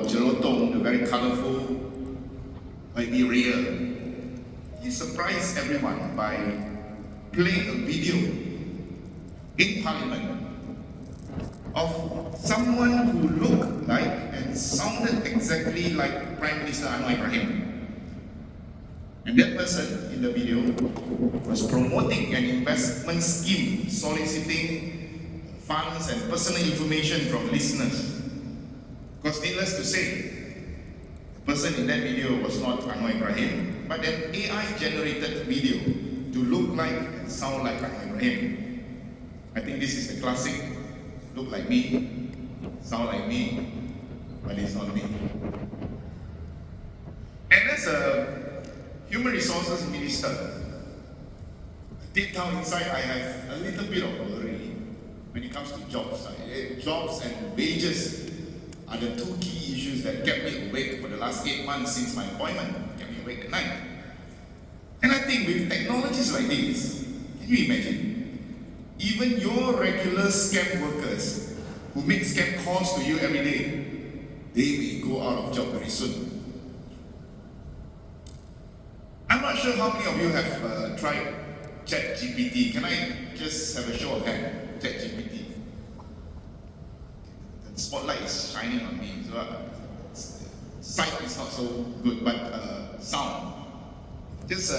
Jelotong, the very colorful, might be real. He surprised everyone by playing a video in Parliament of someone who looked like and sounded exactly like Prime Minister Anwar Ibrahim. And that person in the video was promoting an investment scheme soliciting funds and personal information from listeners. Because needless to say, the person in that video was not Anwar Ibrahim, but an AI-generated video to look like and sound like Anwar Ibrahim. I think this is the classic, look like me, sound like me, but it's not me. And as a Human Resources Minister, deep down inside I have a little bit of worry when it comes to jobs. Jobs and wages are the two key issues that kept me awake for the last 8 months since my appointment, kept me awake at night. And I think with technologies like this, can you imagine? Even your regular scam workers who make scam calls to you every day, they may go out of job very soon. I'm not sure how many of you have tried ChatGPT. Can I just have a show of hands? ChatGPT. The spotlight is shining on me, so sight is not so good, but sound. Just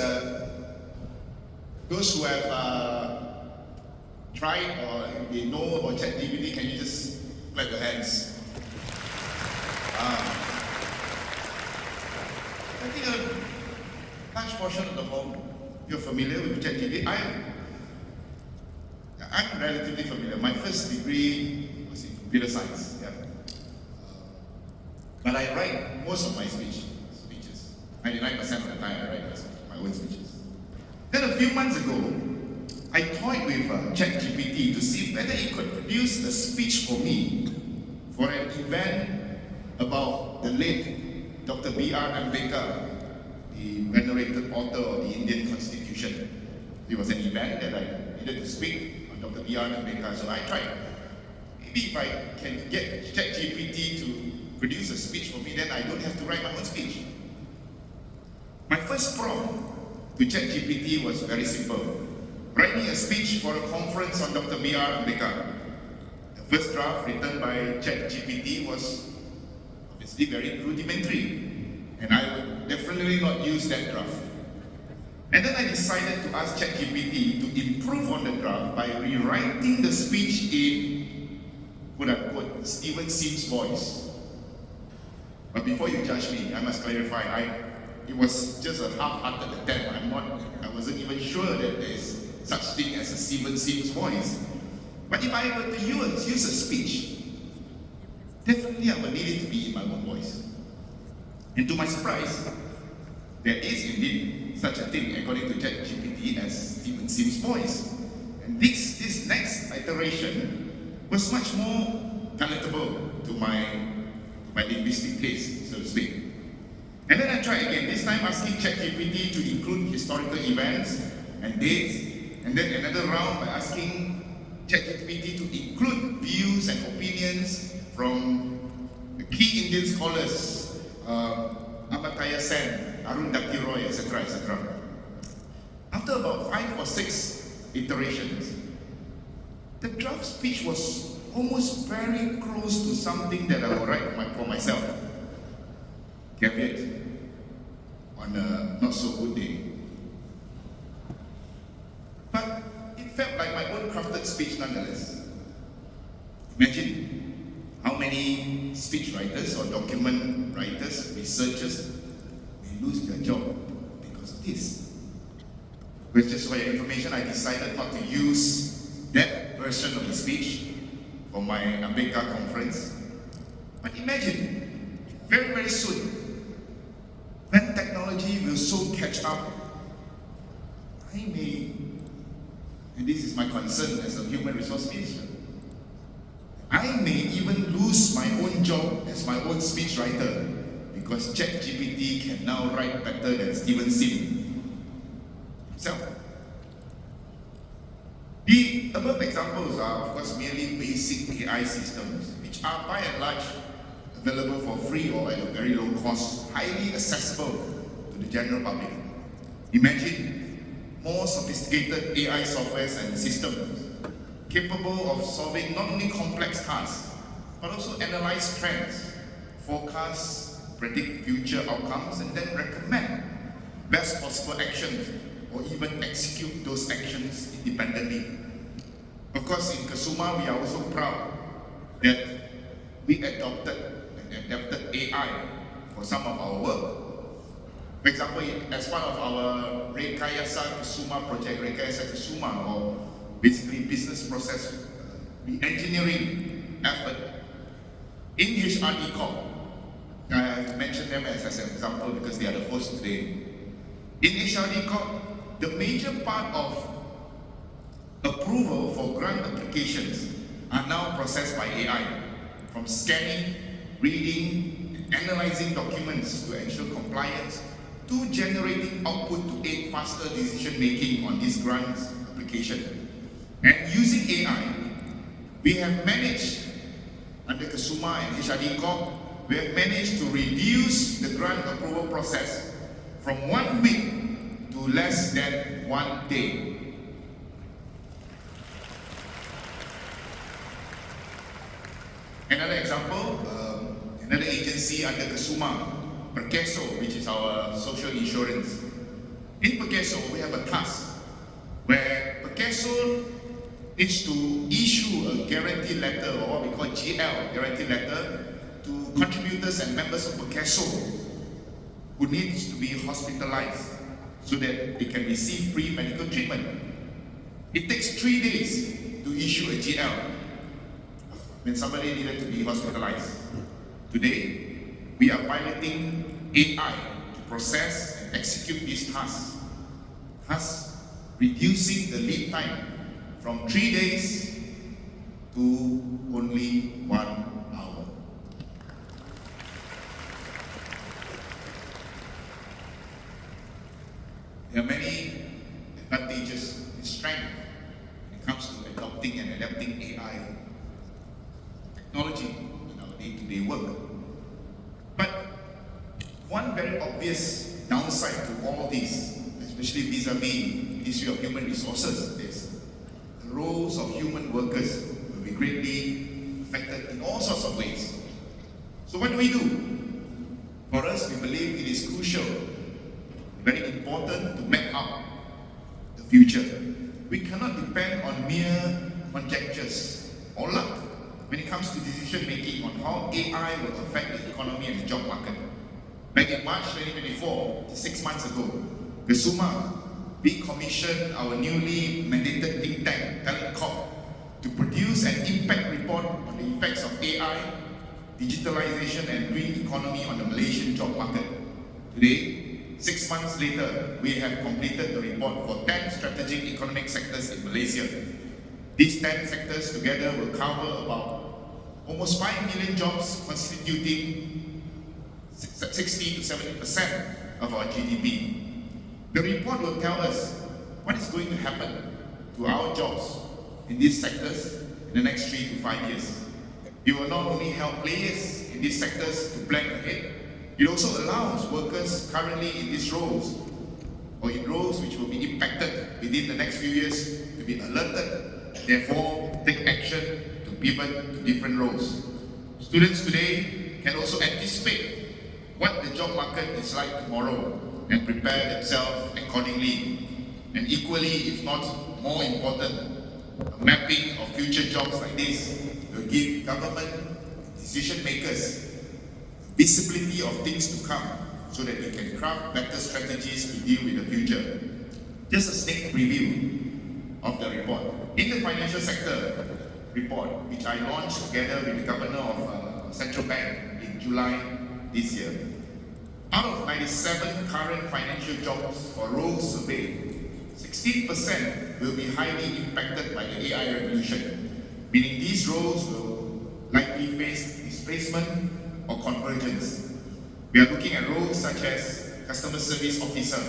those who have tried or they know about ChatGPT, can you just clap your hands? I think a large portion of the home, you're familiar with ChatGPT. I'm relatively familiar. My first degree was in computer science. Yeah. But I write most of my speeches. 99% of the time I write my own speeches. Then a few months ago, I toyed with ChatGPT to see whether it could produce a speech for me for an event about the late Dr. B.R. Ambedkar, the venerated author of the Indian Constitution. It was an event that I needed to speak on Dr. B.R. Ambedkar, so I tried. Maybe if I can get ChatGPT to produce a speech for me, then I don't have to write my own speech. My first prompt to ChatGPT was very simple. Write me a speech for a conference on Dr. B.R. Ambedkar. The first draft written by ChatGPT was obviously very rudimentary, and I would definitely not use that draft. And then I decided to ask ChatGPT to improve on the draft by rewriting the speech in, quote-unquote, Stephen Sim's voice. But before you judge me, I must clarify, it was just a half-hearted attempt. I wasn't even sure that there is such thing as a Stephen Sim's voice. But if I were to use a speech, definitely I would need it to be in my own voice. And to my surprise, there is indeed such a thing, according to ChatGPT, as Stephen Sim's voice. And this next iteration was much more palatable to my linguistic taste, so to speak. And then I tried again, this time asking ChatGPT to include historical events and dates, and then another round by asking ChatGPT to include views and opinions from the key Indian scholars, Amartya Sen, Arundhati Roy, etc., etc. After about 5 or 6 iterations, the draft speech was almost very close to something that I would write for myself. Caveat, on a not so good day. But it felt like my own crafted speech nonetheless. Imagine how many speech writers or document writers, researchers may lose their job because of this. But just for your information, I decided not to use that version of the speech for my Ambedkar conference. But imagine, very, very soon, when technology will so catch up, I may, and this is my concern as a human resource minister, I may even lose my own job as my own speechwriter because ChatGPT can now write better than Stephen Sim himself. The above examples are, of course, merely basic AI systems, which are by and large available for free or at a very low cost, highly accessible to the general public. Imagine more sophisticated AI softwares and systems capable of solving not only complex tasks, but also analyze trends, forecast, predict future outcomes, and then recommend best possible actions or even execute those actions independently. Of course, in Kasuma, we are also proud that we adopted and adapted AI for some of our work. For example, as part of our Rekayasa Kasuma project, Rekayasa Kasuma, or basically business process re-engineering effort, in HRD Corp, I have mentioned them as an example because they are the host today. In HRD Corp, the major part of approval for grant applications are now processed by AI, from scanning, reading, and analyzing documents to ensure compliance, to generating output to aid faster decision making on these grants application. And using AI, we have managed, under Kasuma and HRD Corp, we have managed to reduce the grant approval process from 1 week to less than 1 day. Another example, another agency under Kasuma, Perkeso, which is our social insurance. In Perkeso, we have a task where Perkeso needs to issue a guarantee letter, or what we call GL, guarantee letter, to contributors and members of Perkeso who needs to be hospitalized so that they can receive free medical treatment. It takes 3 days to issue a GL when somebody needed to be hospitalized. Today, we are piloting AI to process and execute these tasks, thus reducing the lead time from 3 days to only 1 hour. There are many advantages and strengths when it comes to adopting and adapting AI technology in our day-to-day work. But one very obvious downside to all this, especially vis-a-vis Ministry of Human Resources, is the roles of human workers will be greatly affected in all sorts of ways. So what do we do? For us, we believe it is crucial, very important to map out the future. We cannot depend on mere conjectures or luck when it comes to decision making on how AI will affect the economy and the job market. Back in March 2024, 6 months ago, Kasuma, we commissioned our newly mandated think tank, Talent Corp, to produce an impact report on the effects of AI, digitalization and green economy on the Malaysian job market. Today, 6 months later, we have completed the report for 10 strategic economic sectors in Malaysia. These 10 sectors together will cover about almost 5 million jobs, constituting 60 to 70% of our GDP. The report will tell us what is going to happen to our jobs in these sectors in the next 3 to 5 years. It will not only help players in these sectors to plan ahead, it also allows workers currently in these roles or in roles which will be impacted within the next few years to be alerted, therefore take action to pivot to different roles. Students today can also anticipate what the job market is like tomorrow and prepare themselves accordingly. And equally, if not more important, a mapping of future jobs like this will give government decision makers visibility of things to come so that we can craft better strategies to deal with the future. Just a sneak preview of the report. In the financial sector report, which I launched together with the Governor of Central Bank in July this year, out of 97 current financial jobs or roles surveyed, 16% will be highly impacted by the AI revolution, meaning these roles will likely face displacement or convergence. We are looking at roles such as customer service officer,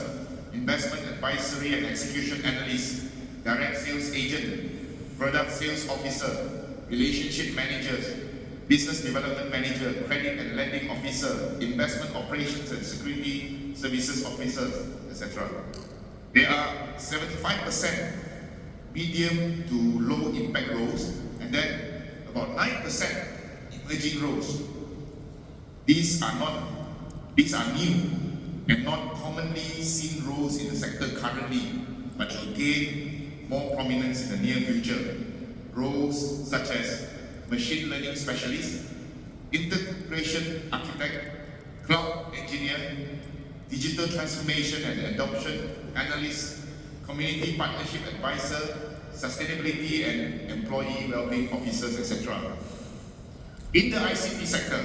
investment advisory and execution analyst, direct sales agent, product sales officer, relationship managers, business development manager, credit and lending officer, investment operations and security services officers, etc. There are 75% medium to low impact roles, and then about 9% emerging roles. These are new and not commonly seen roles in the sector currently, but will gain more prominence in the near future. Roles such as machine learning specialist, integration architect, cloud engineer, digital transformation and adoption analyst, community partnership advisor, sustainability and employee well-being officers, etc. In the ICT sector,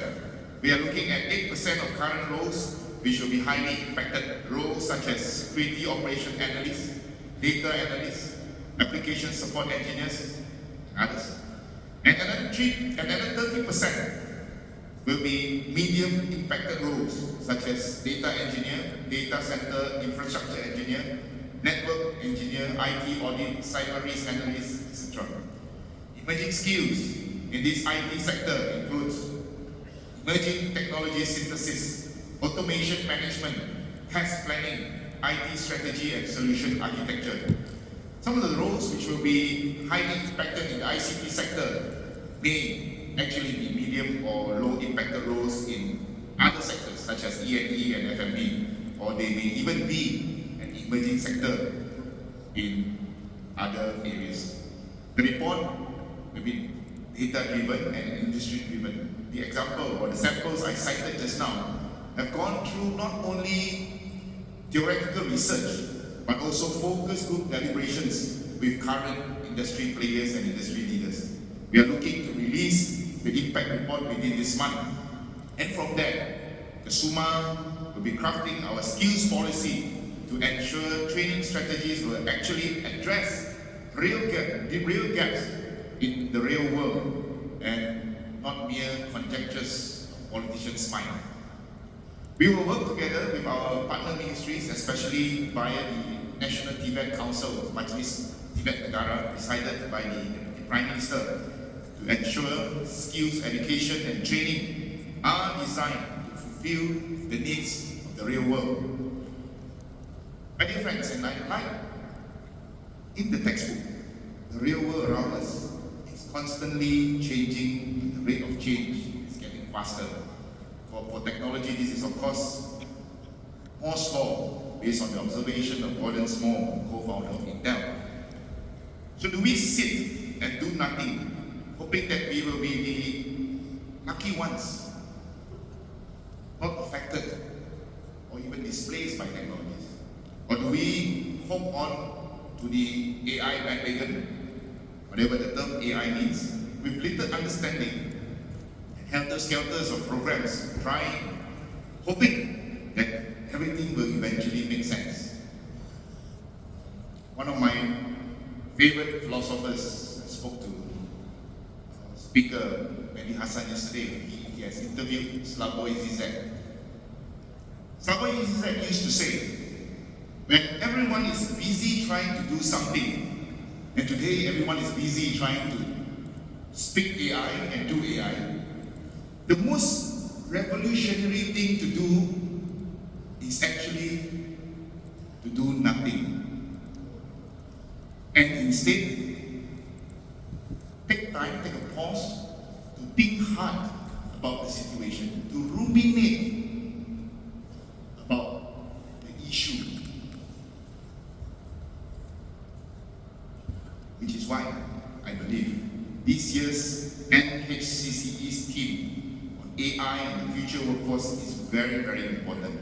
we are looking at 8% of current roles which will be highly impacted. Roles such as security operation analysts, data analysts, application support engineers, and others. And another 30% will be medium impacted roles such as data engineer, data center infrastructure engineer, network engineer, IT audit, cyber risk analyst, etc. Emerging skills in this IT sector includes emerging technology synthesis, automation management, task planning, IT strategy and solution architecture. Some of the roles which will be highly impacted in the ICT sector may actually be medium or low impacted roles in other sectors such as E&E and F&B, or they may even be an emerging sector in other areas. The report will be data-driven and industry-driven. The example or the samples I cited just now have gone through not only theoretical research, but also focus group deliberations with current industry players and industry leaders. We are looking to release the impact report within this month. And from there, the SUMA will be crafting our skills policy to ensure training strategies will actually address real gaps in the real world and not mere conjectures of politicians' mind. We will work together with our partner ministries, especially via the National Tibet Council, Majlis Tibet Negara, decided by the Deputy Prime Minister, to ensure skills education and training are designed to fulfill the needs of the real world. My dear friends, and in the textbook, the real world around us is constantly changing, and the rate of change is getting faster. For technology, this is of course Moore's law, based on the observation of Gordon Moore, co-founder of Intel. So do we sit and do nothing, hoping that we will be the lucky ones, not affected or even displaced by technologies? Or do we hope on to the AI bandwagon, whatever the term AI means, with little understanding and helter-skelters of programs, trying, hoping that everything will eventually make sense? One of my favorite philosophers, I spoke to speaker Mehdi Hassan yesterday. He has interviewed Slavoj Zizek. Slavoj Zizek used to say, when everyone is busy trying to do something, and today everyone is busy trying to speak AI and do AI, the most revolutionary thing to do is actually to do nothing. And instead, take time, take a pause to think hard about the situation, to ruminate about the issue. Which is why I believe this year's NHCCE's team on AI and the future workforce is very, very important.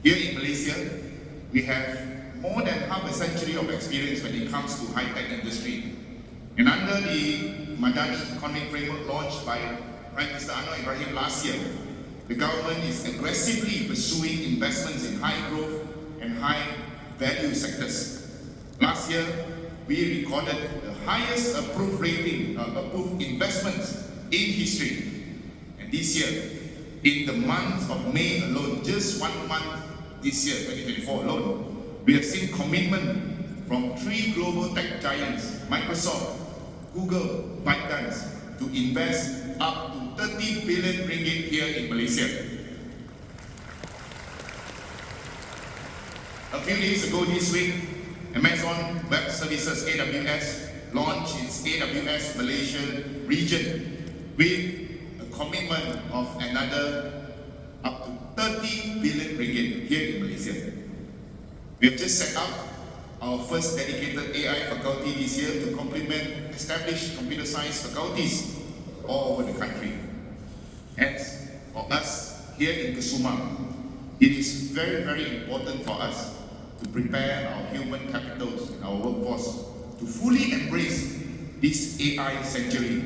Here in Malaysia, we have more than half a century of experience when it comes to high-tech industry. And under the Madani Economic Framework launched by Prime Minister Anwar Ibrahim last year, the government is aggressively pursuing investments in high-growth and high-value sectors. Last year, we recorded the highest approved investments in history. And this year, in the month of May alone, just 1 month this year, 2024 alone, we have seen commitment from 3 global tech giants, Microsoft, Google, ByteDance, to invest up to to 30 billion ringgit here in Malaysia. A few days ago this week, Amazon Web Services AWS launched its AWS Malaysia region with a commitment of another up to 30 billion ringgit here in Malaysia. We have just set up our first dedicated AI faculty this year to complement established computer science faculties all over the country. Hence, for us here in Kesuma, it is very, very important for us to prepare our human capitals and our workforce to fully embrace this AI century.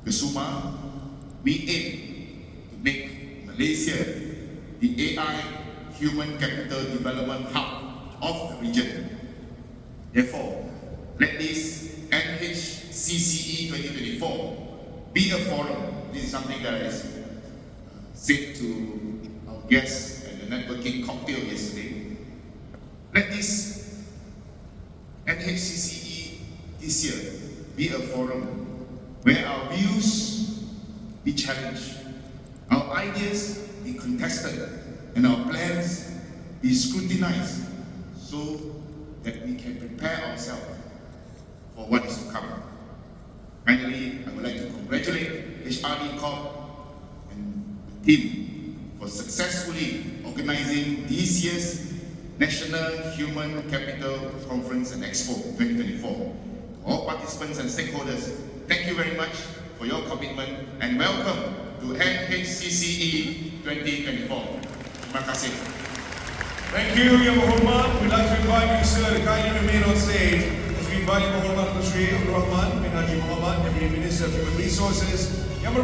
Kesuma, we aim to make Malaysia the AI human capital development hub of the region. Therefore, let this NHCCE 2024 be a forum. This is something that I said to our guests at the networking cocktail yesterday. Let this NHCCE this year be a forum where our views be challenged, our ideas be contested, and our plans be scrutinized so that we can prepare ourselves for what is to come. Finally, I would like to congratulate HRD Corp and the team for successfully organizing this year's National Human Capital Conference and Expo 2024. To all participants and stakeholders, thank you very much for your commitment and welcome to NHCCE 2024. Terima kasih. Thank you, Yang Berhormat. We'd like to invite you, sir, to kindly remain on stage as we invite Yang Berhormat Menteri Abdul Rahman bin Haji Muhammad, Deputy Minister of Human Resources,